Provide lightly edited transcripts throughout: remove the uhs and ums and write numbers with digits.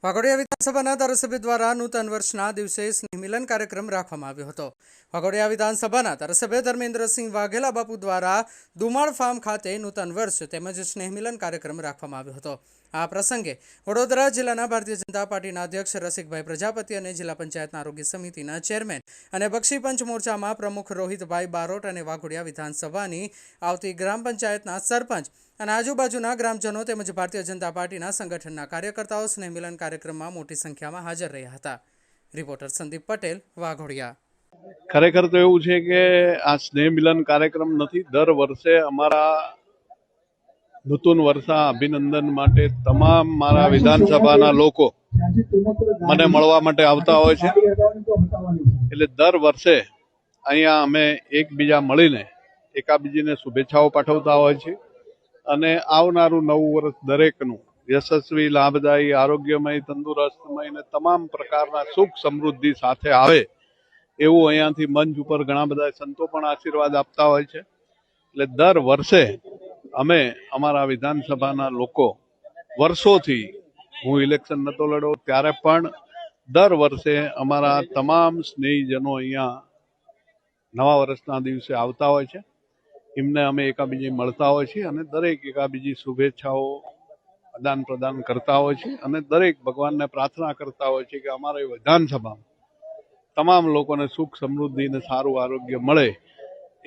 વાઘોડિયા વિધાનસભાના ધારાસભ્ય દ્વારા નૂતન વર્ષના દિવસે સ્નેહ મિલન કાર્યક્રમ રાખવામાં આવ્યો હતો। વાઘોડિયા વિધાનસભાના ધારાસભ્ય ધર્મેન્દ્રસિંહ વાઘેલા બાપુ દ્વારા દુમાળ ફાર્મ ખાતે નૂતન વર્ષ તેમજ સ્નેહ મિલન કાર્યક્રમ રાખવામાં આવ્યો હતો। આ પ્રસંગે વડોદરા જિલ્લાના ભારતીય જનતા પાર્ટીના અધ્યક્ષ રસિકભાઈ પ્રજાપતિ અને જિલ્લા પંચાયતના આરોગ્ય સમિતિના ચેરમેન અને બક્ષી પંચ મોરચામાં પ્રમુખ રોહિતભાઈ બારોટ અને વાઘોડિયા વિધાનસભાની આવતી ગ્રામ પંચાયતના સરપંચ અને આજુબાજુના ગ્રામજનો તેમજ ભારતીય જનતા પાર્ટીના સંગઠનના કાર્યકર્તાઓ સ્નેહ મિલન કાર્યક્રમમાં મોટી સંખ્યામાં હાજર રહ્યા હતા। રિપોર્ટર સંદીપ પટેલ, વાઘોડિયા। ખરેખર તો એવું છે કે આ સ્નેહ મિલન કાર્યક્રમ નથી, દર વર્ષે અમારા નૂતન વર્ષા અભિનંદન માટે તમામ મારા વિધાનસભાના લોકો મને મળવા માટે આવતા હોય છે। એટલે દર વર્ષે અહીંયા અમે એકબીજા મળીને એકાબીજીને શુભેચ્છાઓ પાઠવતા હોય છે અને આવનારું નવું વર્ષ દરેકનું યશસ્વી, લાભદાયી, આરોગ્યમય, તંદુરસ્તમય અને તમામ પ્રકારના સુખ સમૃદ્ધિ સાથે આવે એવું અહીંયાથી મંચ ઉપર ઘણા બધા સંતો પણ આશીર્વાદ આપતા હોય છે। એટલે દર વર્ષે અમે અમારા વિધાનસભાના લોકો વર્ષોથી, હું ઇલેક્શન નતો લડ્યો ત્યારે પણ દર વર્ષે અમારા તમામ સ્નેહીજનો અહીંયા નવા વર્ષના દિવસે આવતા હોય છે। એમને અમે એકાબીજી મળતા હોય છે અને દરેક એકાબીજી શુભેચ્છાઓ આદાન પ્રદાન કરતા હોય છે અને દરેક ભગવાનને પ્રાર્થના કરતા હોય છે કે અમારી વિધાનસભામાં તમામ લોકોને સુખ સમૃદ્ધિ અને સારું આરોગ્ય મળે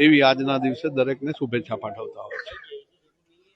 એવી આજના દિવસે દરેકને શુભેચ્છા પાઠવતા હોય છે।